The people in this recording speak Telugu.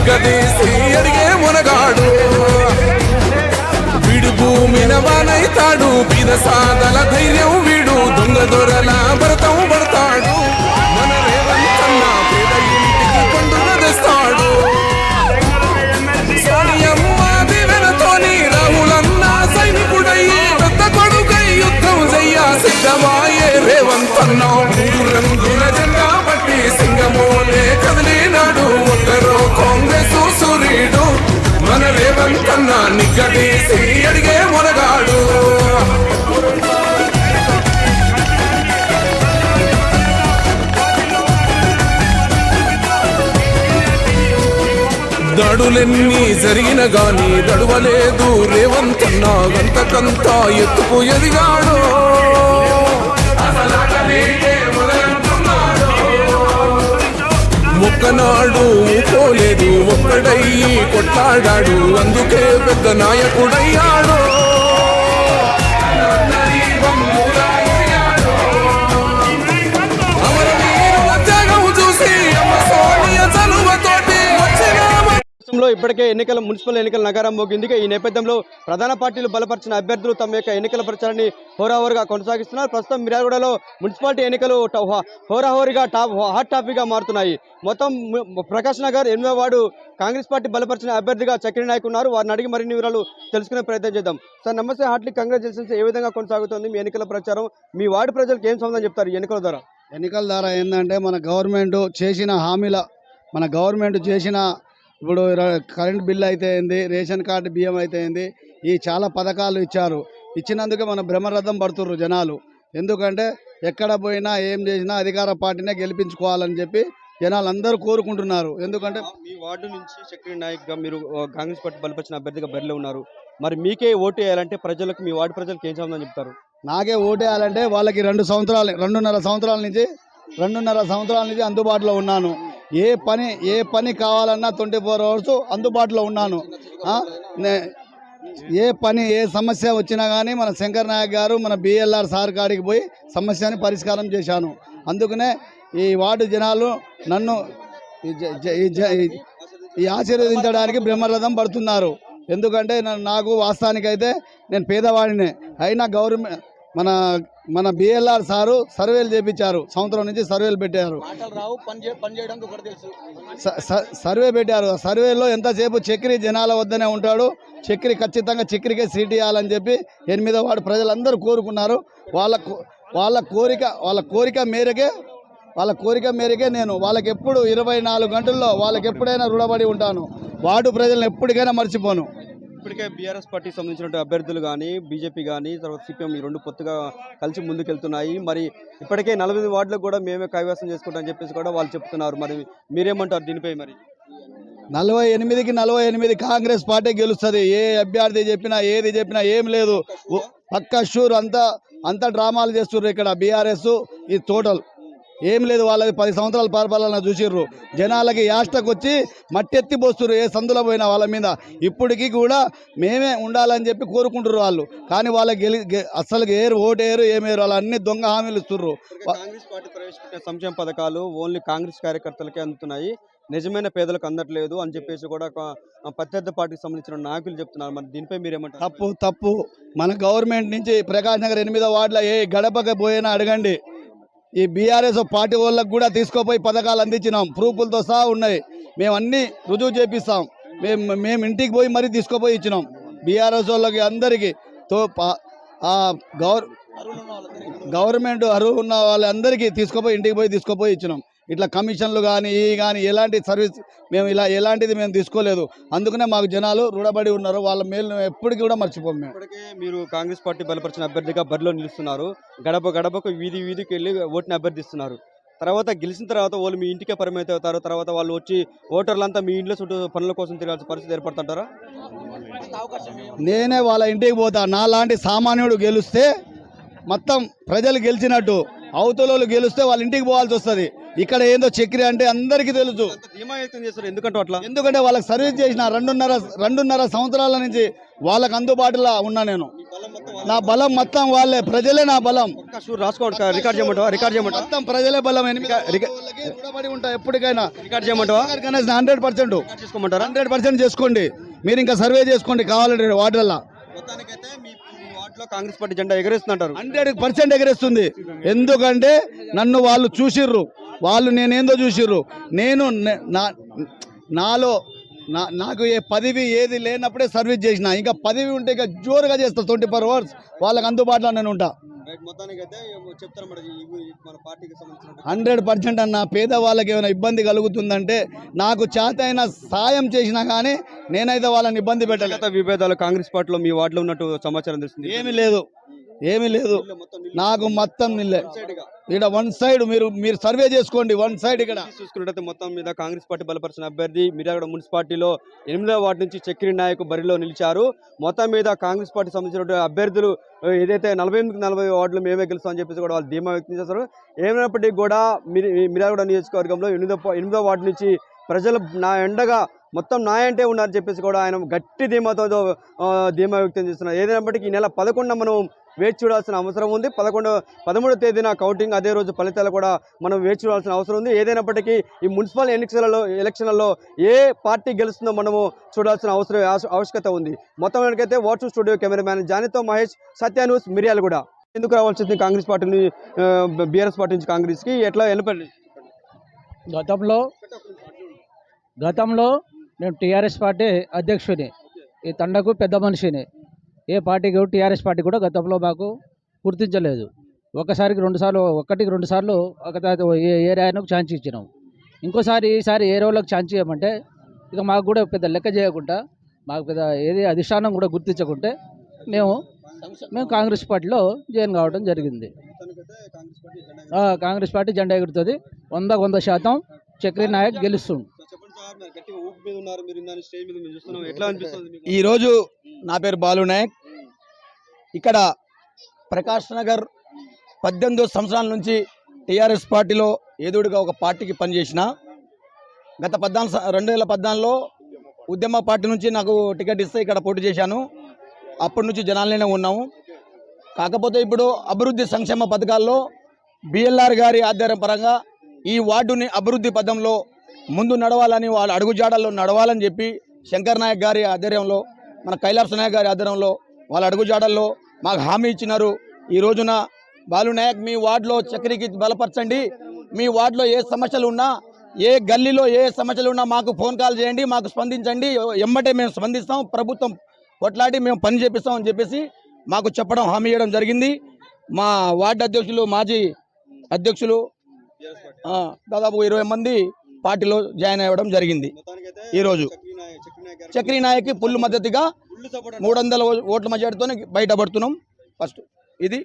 నిగ్గదీసి అడిగే మునగాడు వీడు భూమిన వానైతాడు బీద సాదల ధైర్యం వీడు దొంగ దొరల భరతం పడతాడు మన రేవంతన్న పేద ఇంటికి పండుగ తెస్తాడు సోనియమ్మ దివెనతోని రాహులన్న సైనికుడయ్యి పెద్ద కొడుకై యుద్ధం చెయ్య సిద్ధమాయే రేవంతన్న మూడు రంగుల జెండా పట్టి సింగమోలే కదిలినాడు ఒక్కరో కాంగ్రెస్ సూర్యుడు మన రేవంతన్న నిగ్గదీసి అడిగే మునగాడు దాడులెన్ని జరిగిన గాని దడువలేదు రేవంతన్న గంతకంతా ఎత్తుకు ఎదిగాడు ఒక్కనాడు పోలేదు ఒక్కడయ్యి కొట్లాడాడు అందుకే పెద్ద నాయకుడయ్యాడు ఇప్పటికే మున్సిపల్ ఎన్నికల నగరం మోగింది. ఈ నేపథ్యంలో ప్రధాన పార్టీలు బలపరిచిన అభ్యర్థులు తమ యొక్క ఎన్నికల ప్రచారాన్ని హోరాహోరుగా కొనసాగిస్తున్నారు. ప్రస్తుతం మిర్యాలగూడలో మున్సిపాలిటీ ఎన్నికలు హోరాహోరీగా హాట్ టాపిక్ గా మారుతున్నాయి. మొత్తం ప్రకాష్ నగర్ 8వ వార్డు కాంగ్రెస్ పార్టీ బలపరిచిన అభ్యర్థిగా చక్రి నాయక్ ఉన్నారు. వారిని అడిగి మరిన్ని వివరాలు తెలుసుకునే ప్రయత్నం చేద్దాం. సార్ నమస్తే, హార్ట్లీ కంగ్రాచులేషన్స్. ఏ విధంగా కొనసాగుతుంది మీ ఎన్నికల ప్రచారం? మీ వార్డు ప్రజలకు ఏం సంబంధం చెప్తారు ఎన్నికల ద్వారా? ఎన్నికల ద్వారా ఏంటంటే మన గవర్నమెంట్ చేసిన హామీల ఇప్పుడు కరెంట్ బిల్ అయితే ఏంది, రేషన్ కార్డు బియ్యం అయితే ఏంది, ఈ చాలా పథకాలు ఇచ్చారు. ఇచ్చినందుకే మన బ్రహ్మరథం పడుతుర్రు జనాలు. ఎందుకంటే ఎక్కడ పోయినా ఏం చేసినా అధికార పార్టీనే గెలిపించుకోవాలని చెప్పి జనాలు అందరూ కోరుకుంటున్నారు. ఎందుకంటే మీ వార్డు నుంచి చక్రి నాయక్గా మీరు కాంగ్రెస్ పార్టీ బలపరిచిన అభ్యర్థిగా బరిలో ఉన్నారు. మరి మీకే ఓటు వేయాలంటే ప్రజలకు, మీ వార్డు ప్రజలకు ఏం సంబంధం చెప్తారు? నాకే ఓటు వేయాలంటే వాళ్ళకి 2.5 సంవత్సరాల నుంచి అందుబాటులో ఉన్నాను. ఏ పని కావాలన్నా 24 అవర్స్ అందుబాటులో ఉన్నాను. ఏ సమస్య వచ్చినా కానీ మన శంకర్ నాయక్ గారు మన బిఎల్ఆర్ సార్ కాడికి పోయి సమస్యని పరిష్కారం చేశాను. అందుకనే ఈ వార్డు జనాలు నన్ను ఈ ఆశీర్వదించడానికి బ్రహ్మరథం పడుతున్నారు. ఎందుకంటే నాకు వాస్తవానికైతే నేను పేదవాడినే అయినా గవర్నమెంట్ మన బిఎల్ఆర్ సారు సర్వేలు చేపించారు. సంవత్సరం నుంచి సర్వేలు పెట్టారు. సర్వే పెట్టారు. సర్వేలో ఎంతసేపు చక్రి జనాల వద్దనే ఉంటాడు. చక్రి ఖచ్చితంగా చక్రికే సీట్ ఇవ్వాలని చెప్పి 8వ వార్డు ప్రజలందరూ కోరుకున్నారు. వాళ్ళ కోరిక మేరకే నేను వాళ్ళకి ఎప్పుడు 24 గంటల్లో వాళ్ళకి ఎప్పుడైనా రుణపడి ఉంటాను. వార్డు ప్రజలను ఎప్పటికైనా మర్చిపోను. ఇప్పటికే బీఆర్ఎస్ పార్టీకి సంబంధించిన అభ్యర్థులు కానీ, బీజేపీ కానీ, తర్వాత సిపిఎం ఈ 2 పొత్తుగా కలిసి ముందుకెళ్తున్నాయి. మరి ఇప్పటికే 40 వార్డులకు కూడా మేమే కైవసం చేసుకుంటామని చెప్పేసి కూడా వాళ్ళు చెప్తున్నారు. మరి మీరేమంటారు దీనిపై? మరి 48కి 48 కాంగ్రెస్ పార్టీ గెలుస్తుంది. ఏ అభ్యర్థి చెప్పినా ఏది చెప్పినా ఏం లేదు, పక్కా షూర్. అంతా డ్రామాలు చేస్తుర్రు ఇక్కడ బీఆర్ఎస్. ఈ టోటల్ ఏం లేదు. వాళ్ళకి 10 సంవత్సరాల పరిపాలన చూసిర్రు. జనాలకి యాస్టకు వచ్చి మట్టెత్తి పోస్తుర్రు ఏ సందులో పోయినా వాళ్ళ మీద. ఇప్పటికీ కూడా మేమే ఉండాలని చెప్పి కోరుకుంటుర్రు వాళ్ళు. కానీ వాళ్ళకి అసలు ఓటేరు ఏమేరు, వాళ్ళు అన్ని దొంగ హామీలు ఇస్తుర్రు. కాంగ్రెస్ పార్టీ ప్రవేశపెట్టిన సంక్షేమ పథకాలు ఓన్లీ కాంగ్రెస్ కార్యకర్తలకే అందుతున్నాయి, నిజమైన పేదలకు అందట్లేదు అని చెప్పేసి కూడా ప్రత్యర్థి పార్టీకి సంబంధించిన నాయకులు చెప్తున్నారు. మరి దీనిపై మీరేమంటారు? తప్పు. మన గవర్నమెంట్ నుంచి ప్రకాష్ నగర్ 8వ వార్డులో ఏ గడపక పోయినా అడగండి. ఈ బీఆర్ఎస్ పార్టీ వాళ్ళకు కూడా తీసుకుపోయి పథకాలు అందించినాం. ప్రూఫ్లతో సహా ఉన్నాయి. మేము అన్నీ రుజువు చేపిస్తాం. మేము ఇంటికి పోయి మరీ తీసుకుపోయి ఇచ్చినాం. బీఆర్ఎస్ వాళ్ళకి అందరికీ గవర్నమెంట్ అర్హులు ఉన్న వాళ్ళందరికీ ఇంటికి పోయి తీసుకుపోయి ఇచ్చినాం. ఇట్లా కమిషన్లు కానీ ఎలాంటి సర్వీస్ ఎలాంటిది మేము తీసుకోలేదు. అందుకనే మాకు జనాలు రుణపడి ఉన్నారు. వాళ్ళ మేలు ఎప్పటికీ కూడా మర్చిపోము. మేము ఇప్పటికే మీరు కాంగ్రెస్ పార్టీ బలపరిచిన అభ్యర్థిగా బరిలో నిలుస్తున్నారు. గడపకు వీధికి వెళ్ళి ఓటుని అభ్యర్థిస్తున్నారు. తర్వాత గెలిచిన తర్వాత వాళ్ళు మీ ఇంటికే పరిమితం అవుతారు. తర్వాత వాళ్ళు వచ్చి ఓటర్లంతా మీ ఇంట్లో చుట్టూ పనుల కోసం తిరగాల్సిన పరిస్థితి ఏర్పడుతుంటారా? నేనే వాళ్ళ ఇంటికి పోతా. నాలాంటి సామాన్యుడు గెలిస్తే మొత్తం ప్రజలు గెలిచినట్టు. అవతల గెలిస్తే వాళ్ళ ఇంటికి పోవాల్సి వస్తుంది. ఇక్కడ ఏందో చక్రి అంటే అందరికీ తెలుసు. ఎందుకంటే వాళ్ళకి సర్వీస్ చేసిన 2.5 సంవత్సరాల నుంచి వాళ్ళకి అందుబాటులో ఉన్నా నేను. నా బలం మొత్తం వాళ్ళే, ప్రజలే నా బలం. ఒక్క షూర్ రాసుకోండి, రికార్డ్ చేయమంటావా మొత్తం ప్రజలే బలం. రుణపడి ఉంటా ఎప్పటికైనా. రికార్డ్ చేయమంటావా? 100% చేసుకోమంటారా? 100% చేసుకోండి. మీరు ఇంకా సర్వే చేసుకోండి కావాలంటే వార్డులలో. మొత్తానికైతే మీ వార్డులో కాంగ్రెస్ పార్టీ జెండా ఎగరేస్తుంటారు. 100% ఎగరేస్తుంది. ఎందుకంటే నన్ను వాళ్ళు చూసిర్రు, వాళ్ళు నేనేందో చూసిర్రు. నేను నాలో నాకు ఏ పదవి ఏది లేనప్పుడే సర్వీస్ చేసిన. ఇంకా పదవి ఉంటే ఇంకా జోరుగా చేస్తా. 24 hours వాళ్ళకి అందుబాటులో నేను ఉంటా. 100% అన్న. పేదవాళ్ళకి ఏమైనా ఇబ్బంది కలుగుతుందంటే నాకు చేతైన సాయం చేసినా కానీ నేనైతే వాళ్ళని ఇబ్బంది పెట్టలేదు. విభేదాలు కాంగ్రెస్ పార్టీలో మీ వార్డులో ఉన్నట్టు సమాచారం తెలుస్తుంది. ఏమీ లేదు నాకు మొత్తం నిల్లే. ఇక్కడ వన్ సైడ్ మీరు సర్వే చేసుకోండి. వన్ సైడ్ ఇక్కడ చూసుకున్నట్లయితే మొత్తం మీద కాంగ్రెస్ పార్టీ బలపరిచిన అభ్యర్థి మిర్యాలగూడ మున్సిపాలిటీలో 8వ వార్డు నుంచి చక్రి నాయక్ బరిలో నిలిచారు. మొత్తం మీద కాంగ్రెస్ పార్టీ సంబంధించిన అభ్యర్థులు ఏదైతే 48-40 వార్డులు మేమే గెలుస్తామని చెప్పేసి కూడా వాళ్ళు ధీమా వ్యక్తం చేస్తారు. ఏమైనప్పటికీ కూడా మిర్యాలగూడ నియోజకవర్గంలో 8వ వార్డు నుంచి ప్రజలు నా ఎండగా మొత్తం నా అంటే ఉన్నారని చెప్పేసి కూడా ఆయన గట్టి ధీమా వ్యక్తం చేస్తున్నారు. ఏదైనప్పటికీ ఈ నెల 11 మనం వేచి చూడాల్సిన అవసరం ఉంది. 13వ తేదీన కౌంటింగ్, అదే రోజు ఫలితాలు కూడా మనం వేచి చూడాల్సిన అవసరం ఉంది. ఏదైనప్పటికీ ఈ మున్సిపల్ ఎలక్షన్లలో ఏ పార్టీ గెలుస్తుందో మనము చూడాల్సిన ఆవశ్యకత ఉంది. మొత్తం వెనకైతే వాట్సాప్ స్టూడియో కెమెరామ్యాన్ జానీతో మహేష్, సత్య న్యూస్, మిర్యాలగూడ. ఎందుకు రావాల్సింది కాంగ్రెస్ పార్టీ నుంచి బీఆర్ఎస్ పార్టీ నుంచి కాంగ్రెస్కి ఎట్లా ఎన్నపల్లి? గతంలో నేను టీఆర్ఎస్ పార్టీ అధ్యక్షుని, ఈ తండకు పెద్ద మనిషిని. ఏ పార్టీకి టీఆర్ఎస్ పార్టీ కూడా గతంలో మాకు గుర్తించలేదు. ఒకటికి రెండు సార్లు ఒక ఏరియాకు ఛాన్స్ ఇచ్చినాం. ఈసారి ఏ రోజులకు ఛాన్స్ ఇవ్వమంటే ఇక మాకు కూడా పెద్ద లెక్క చేయకుండా, మాకు పెద్ద ఏది అధిష్టానం కూడా గుర్తించకుంటే మేము కాంగ్రెస్ పార్టీలో జాయిన్ కావడం జరిగింది. కాంగ్రెస్ పార్టీ జెండా ఎగురుతుంది. 100% చక్రి నాయక్ గెలుస్తుంది. ఈరోజు నా పేరు బాలు నాయక్. ఇక్కడ ప్రకాష్ నగర్ 18 సంవత్సరాల నుంచి టీఆర్ఎస్ పార్టీలో ఏదుడిగా ఒక పార్టీకి పనిచేసిన. గత 2014లో ఉద్యమ పార్టీ నుంచి నాకు టికెట్ ఇస్తే ఇక్కడ పోటీ చేశాను. అప్పటి నుంచి జనాలనే ఉన్నాము. కాకపోతే ఇప్పుడు అభివృద్ధి సంక్షేమ పథకాల్లో బిఎల్ఆర్ గారి ఆధ్వర్యం పరంగా ఈ వార్డుని అభివృద్ధి పథంలో ముందు నడవాలని, వాళ్ళ అడుగుజాడల్లో నడవాలని చెప్పి శంకర్ నాయక్ గారి ఆధ్వర్యంలో, మన కైలాస నాయక్ గారి ఆధ్వర్యంలో వాళ్ళ అడుగుజాడల్లో మాకు హామీ ఇచ్చినారు. ఈ రోజున బాలు నాయక్ మీ వార్డులో చక్రికి బలపరచండి. మీ వార్డులో ఏ సమస్యలు ఉన్నా, ఏ గల్లీలో ఏ సమస్యలు ఉన్నా మాకు ఫోన్ కాల్ చేయండి, మాకు స్పందించండి, ఎమ్మటే మేము స్పందిస్తాం, ప్రభుత్వం కొట్లాడి మేము పని చేపిస్తామని చెప్పేసి మాకు చెప్పడం, హామీ ఇవ్వడం జరిగింది. మా వార్డు అధ్యక్షులు, మాజీ అధ్యక్షులు దాదాపు 20 మంది పార్టీలో జాయిన్ అవ్వడం జరిగింది. ఈరోజు చక్రి నాయక్కి ఫుల్ మద్దతుగా 300 ఓట్ల మెజార్టీతో బయటపడుతున్నాం. ఫస్ట్ ఇది